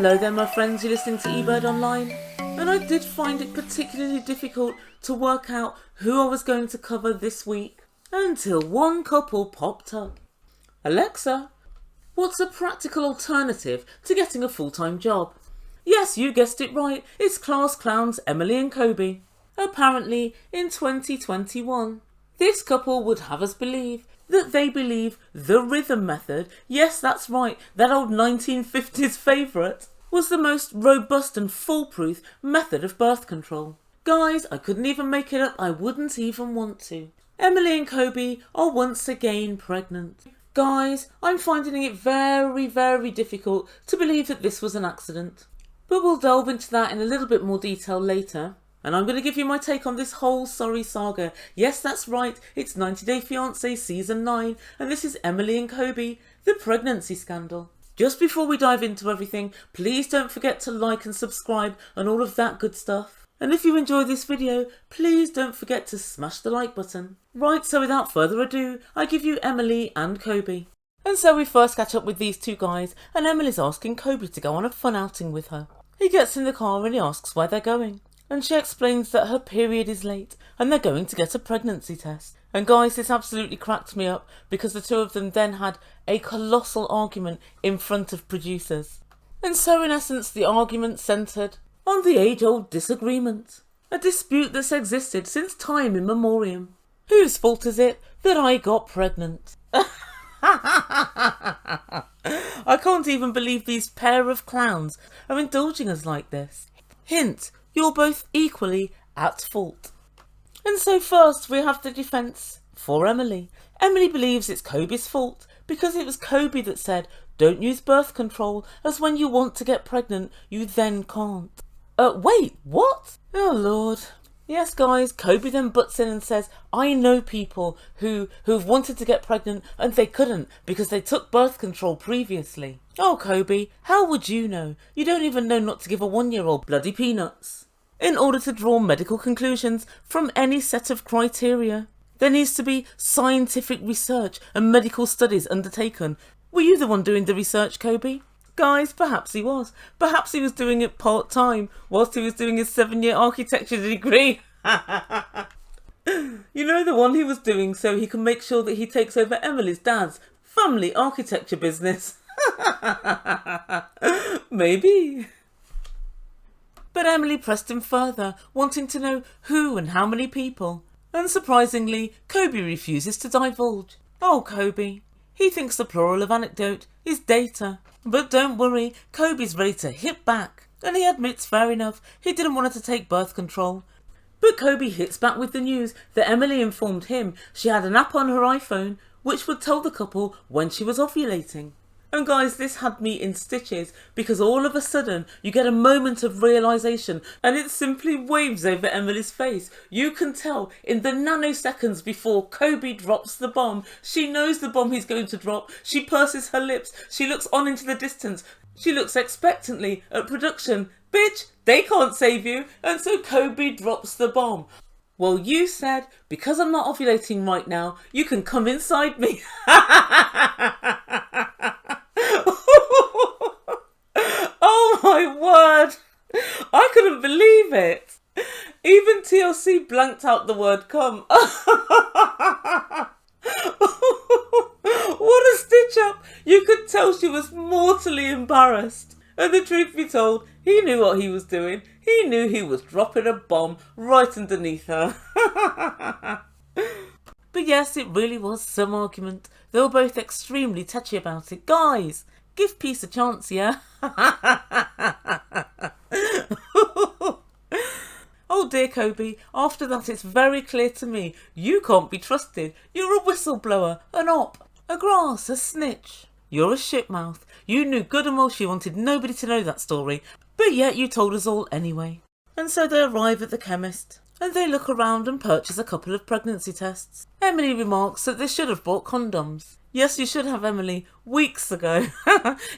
Hello there my friends, you're listening to Ebird Online, and I did find it particularly difficult to work out who I was going to cover this week until one couple popped up. Alexa, what's a practical alternative to getting a full-time job? Yes, you guessed it right, it's class clowns Emily and Kobe. Apparently in 2021, this couple would have us believe that they believe the rhythm method, yes that's right, that old 1950s favourite, was the most robust and foolproof method of birth control. Guys, I couldn't even make it up, I wouldn't even want to. Emily and Kobe are once again pregnant. Guys, I'm finding it very, very difficult to believe that this was an accident. But we'll delve into that in a little bit more detail later. And I'm going to give you my take on this whole sorry saga. Yes, that's right, it's 90 Day Fiance Season 9, and this is Emily and Kobe, the pregnancy scandal. Just before we dive into everything, please don't forget to like and subscribe and all of that good stuff. And if you enjoyed this video, please don't forget to smash the like button. Right, so without further ado, I give you Emily and Kobe. And so we first catch up with these two guys, and Emily's asking Kobe to go on a fun outing with her. He gets in the car and he asks where they're going. And she explains that her period is late and they're going to get a pregnancy test. And guys, this absolutely cracked me up because the two of them then had a colossal argument in front of producers. And so in essence the argument centred on the age-old disagreement. A dispute that's existed since time immemorial. Whose fault is it that I got pregnant? I can't even believe these pair of clowns are indulging us like this. Hint, you're both equally at fault. And so first we have the defence for Emily. Emily believes it's Kobe's fault because it was Kobe that said, don't use birth control as when you want to get pregnant, you then can't. Wait, what? Oh Lord. Yes guys, Kobe then butts in and says, I know people who've wanted to get pregnant and they couldn't because they took birth control previously. Oh Kobe, how would you know? You don't even know not to give a 1-year-old bloody peanuts. In order to draw medical conclusions from any set of criteria, there needs to be scientific research and medical studies undertaken. Were you the one doing the research, Kobe? Guys, perhaps he was. Perhaps he was doing it part-time whilst he was doing his 7-year architecture degree. You know, the one he was doing so he can make sure that he takes over Emily's dad's family architecture business. Maybe. But Emily pressed him further, wanting to know who and how many people. Unsurprisingly, Kobe refuses to divulge. Oh, Kobe. He thinks the plural of anecdote is data. But don't worry, Kobe's ready to hit back. And he admits fair enough, he didn't want her to take birth control. But Kobe hits back with the news that Emily informed him she had an app on her iPhone which would tell the couple when she was ovulating. And guys, this had me in stitches because all of a sudden you get a moment of realisation and it simply waves over Emily's face. You can tell in the nanoseconds before Kobe drops the bomb. She knows the bomb he's going to drop. She purses her lips. She looks on into the distance. She looks expectantly at production. Bitch, they can't save you. And so Kobe drops the bomb. Well, you said, because I'm not ovulating right now, you can come inside me. Oh my word! I couldn't believe it! Even TLC blanked out the word come. What a stitch up! You could tell she was mortally embarrassed. And the truth be told, he knew what he was doing. He knew he was dropping a bomb right underneath her. But yes, it really was some argument. They were both extremely touchy about it. Guys, give peace a chance, yeah? Oh dear Kobe, after that it's very clear to me, you can't be trusted. You're a whistleblower, an op, a grass, a snitch. You're a shitmouth. You knew good and well she wanted nobody to know that story, but yet you told us all anyway. And so they arrive at the chemist, and they look around and purchase a couple of pregnancy tests. Emily remarks that they should have bought condoms. Yes, you should have, Emily, weeks ago.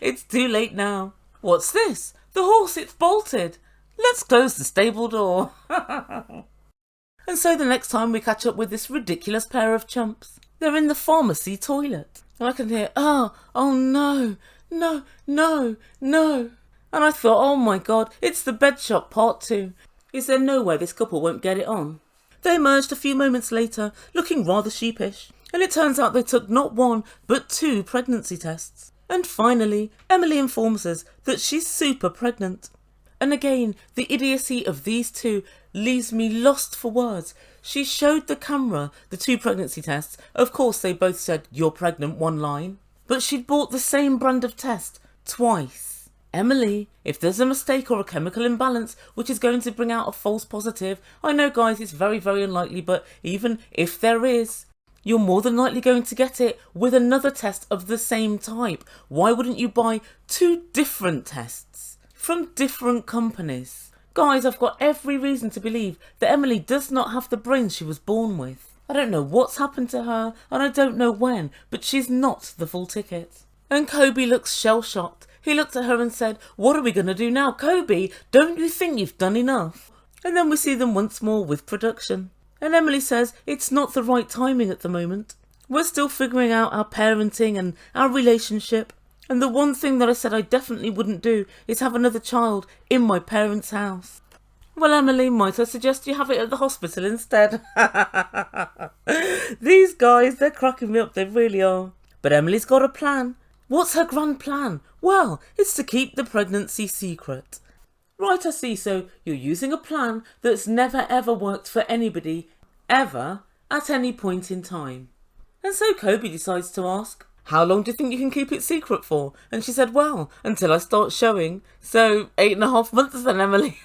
It's too late now. What's this? The horse, it's bolted. Let's close the stable door. And so the next time we catch up with this ridiculous pair of chumps, they're in the pharmacy toilet. And I can hear, oh no, no, no, no. And I thought, oh my god, it's the bed shop part 2. Is there no way this couple won't get it on? They emerged a few moments later, looking rather sheepish, and it turns out they took not 1, but 2 pregnancy tests. And finally, Emily informs us that she's super pregnant. And again, the idiocy of these two leaves me lost for words. She showed the camera the 2 pregnancy tests. Of course, they both said, "You're pregnant," one line. But she'd bought the same brand of test twice. Emily, if there's a mistake or a chemical imbalance which is going to bring out a false positive, I know guys it's very, very unlikely, but even if there is, you're more than likely going to get it with another test of the same type. Why wouldn't you buy 2 different tests from different companies? Guys, I've got every reason to believe that Emily does not have the brains she was born with. I don't know what's happened to her, and I don't know when, but she's not the full ticket. And Kobe looks shell-shocked. He looked at her and said, "What are we going to do now? Kobe, don't you think you've done enough?" And then we see them once more with production. And Emily says it's not the right timing at the moment. We're still figuring out our parenting and our relationship. And the one thing that I said I definitely wouldn't do is have another child in my parents' house. Well, Emily, might I suggest you have it at the hospital instead? These guys, they're cracking me up, they really are. But Emily's got a plan. What's her grand plan? Well, it's to keep the pregnancy secret. Right, I see, so you're using a plan that's never ever worked for anybody, ever, at any point in time. And so Kobe decides to ask, "How long do you think you can keep it secret for?" And she said, "Well, until I start showing. So 8.5 months then, Emily."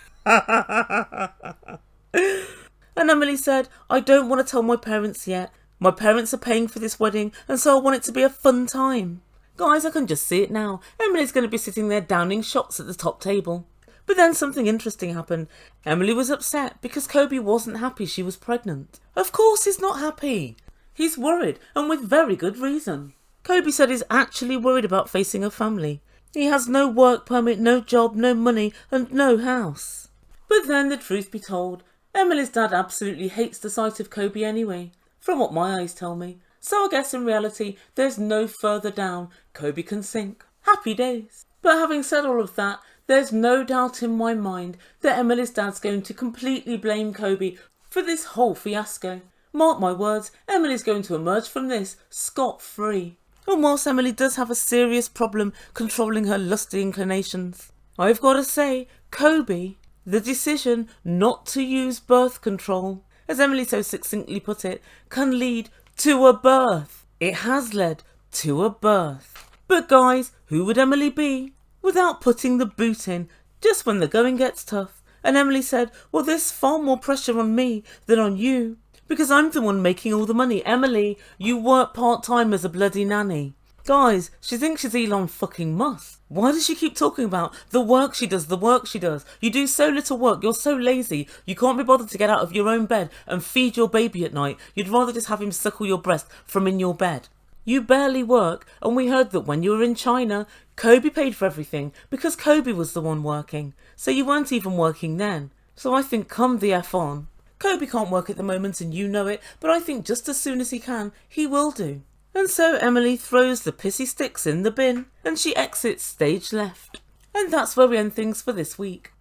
And Emily said, "I don't want to tell my parents yet. My parents are paying for this wedding, and so I want it to be a fun time." Guys, I can just see it now. Emily's going to be sitting there downing shots at the top table. But then something interesting happened. Emily was upset because Kobe wasn't happy she was pregnant. Of course he's not happy. He's worried, and with very good reason. Kobe said he's actually worried about facing a family. He has no work permit, no job, no money, and no house. But then, the truth be told, Emily's dad absolutely hates the sight of Kobe anyway, from what my eyes tell me. So I guess in reality, there's no further down. Kobe can sink. Happy days. But having said all of that, there's no doubt in my mind that Emily's dad's going to completely blame Kobe for this whole fiasco. Mark my words, Emily's going to emerge from this scot-free. And whilst Emily does have a serious problem controlling her lusty inclinations, I've got to say, Kobe, the decision not to use birth control, as Emily so succinctly put it, can lead to a birth. It has led to a birth. But guys, who would Emily be without putting the boot in just when the going gets tough? And Emily said, "Well, there's far more pressure on me than on you, because I'm the one making all the money. Emily, you work part-time as a bloody nanny." Guys, she thinks she's Elon fucking Musk. Why does she keep talking about the work she does, the work she does? You do so little work, you're so lazy, you can't be bothered to get out of your own bed and feed your baby at night. You'd rather just have him suckle your breast from in your bed. You barely work, and we heard that when you were in China, Kobe paid for everything because Kobe was the one working. So you weren't even working then. So I think come the F on. Kobe can't work at the moment and you know it, but I think just as soon as he can, he will do. And so Emily throws the pissy sticks in the bin and she exits stage left. And that's where we end things for this week.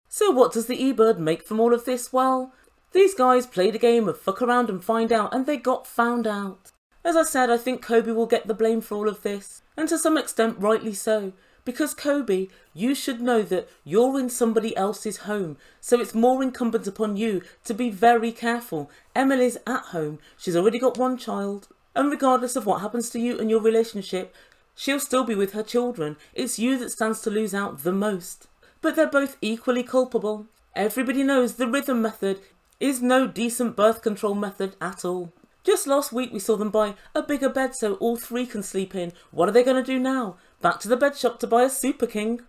So what does the Ebird make from all of this? Well, these guys played a game of fuck around and find out, and they got found out. As I said, I think Kobe will get the blame for all of this, and to some extent rightly so. Because Kobe, you should know that you're in somebody else's home, so it's more incumbent upon you to be very careful. Emily's at home, she's already got one child, and regardless of what happens to you and your relationship, she'll still be with her children. It's you that stands to lose out the most. But they're both equally culpable. Everybody knows the rhythm method is no decent birth control method at all. Just last week we saw them buy a bigger bed so all 3 can sleep in. What are they going to do now? Back to the bed shop to buy a Super King.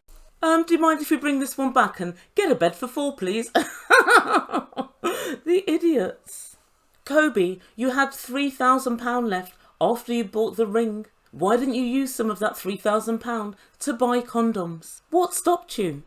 Do you mind if we bring this one back and get a bed for 4, please? The idiots. Kobe, you had £3,000 left after you bought the ring. Why didn't you use some of that £3,000 to buy condoms? What stopped you?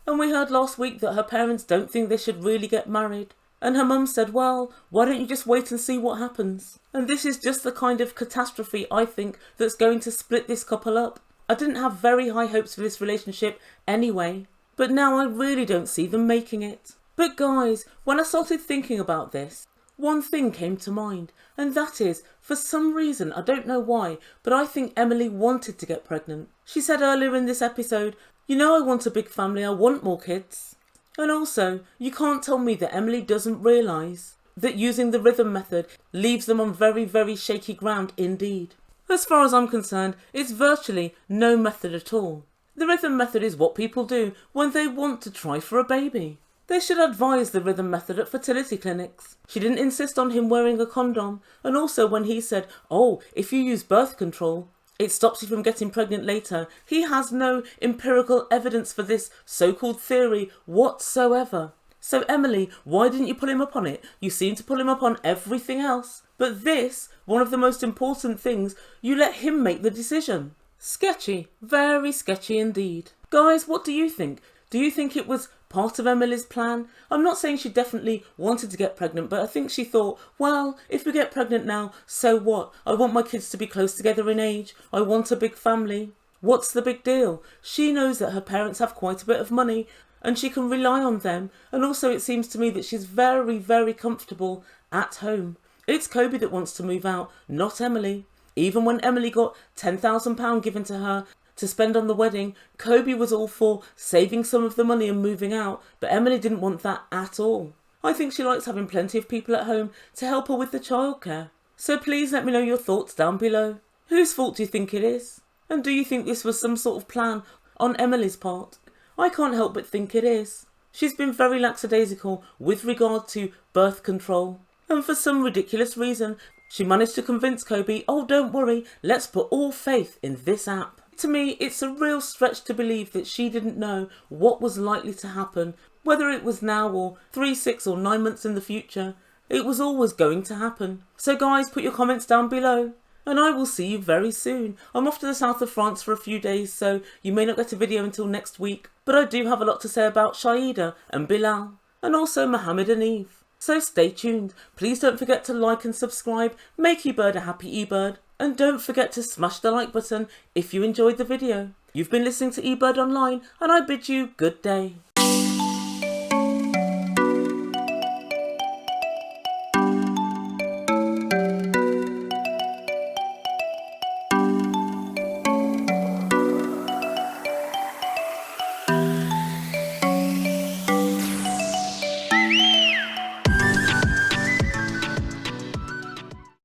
And we heard last week that her parents don't think they should really get married. And her mum said, well, why don't you just wait and see what happens? And this is just the kind of catastrophe, I think, that's going to split this couple up. I didn't have very high hopes for this relationship anyway, but now I really don't see them making it. But guys, when I started thinking about this, one thing came to mind, and that is, for some reason, I don't know why, but I think Emily wanted to get pregnant. She said earlier in this episode, you know, I want a big family, I want more kids. And also, you can't tell me that Emily doesn't realise that using the rhythm method leaves them on very, very shaky ground indeed. As far as I'm concerned, it's virtually no method at all. The rhythm method is what people do when they want to try for a baby. They should advise the rhythm method at fertility clinics. She didn't insist on him wearing a condom, and also when he said, oh, if you use birth control, it stops you from getting pregnant later, he has no empirical evidence for this so-called theory whatsoever. So Emily, why didn't you pull him up on it? You seem to pull him up on everything else. But this, one of the most important things, you let him make the decision. Sketchy, very sketchy indeed. Guys, what do you think? Do you think it was part of Emily's plan? I'm not saying she definitely wanted to get pregnant, but I think she thought, well, if we get pregnant now, so what? I want my kids to be close together in age. I want a big family. What's the big deal? She knows that her parents have quite a bit of money and she can rely on them. And also it seems to me that she's very, very comfortable at home. It's Kobe that wants to move out, not Emily. Even when Emily got £10,000 given to her to spend on the wedding, Kobe was all for saving some of the money and moving out, but Emily didn't want that at all. I think she likes having plenty of people at home to help her with the childcare. So please let me know your thoughts down below. Whose fault do you think it is? And do you think this was some sort of plan on Emily's part? I can't help but think it is. She's been very lackadaisical with regard to birth control. And for some ridiculous reason, she managed to convince Kobe, oh, don't worry, let's put all faith in this app. To me, it's a real stretch to believe that she didn't know what was likely to happen, whether it was now or 3, 6 or 9 months in the future. It was always going to happen. So guys, put your comments down below and I will see you very soon. I'm off to the south of France for a few days, so you may not get a video until next week. But I do have a lot to say about Shaeeda and Bilal and also Mohamed and Eve. So stay tuned. Please don't forget to like and subscribe. Make Ebird a happy Ebird. And don't forget to smash the like button if you enjoyed the video. You've been listening to Ebird Online and I bid you good day.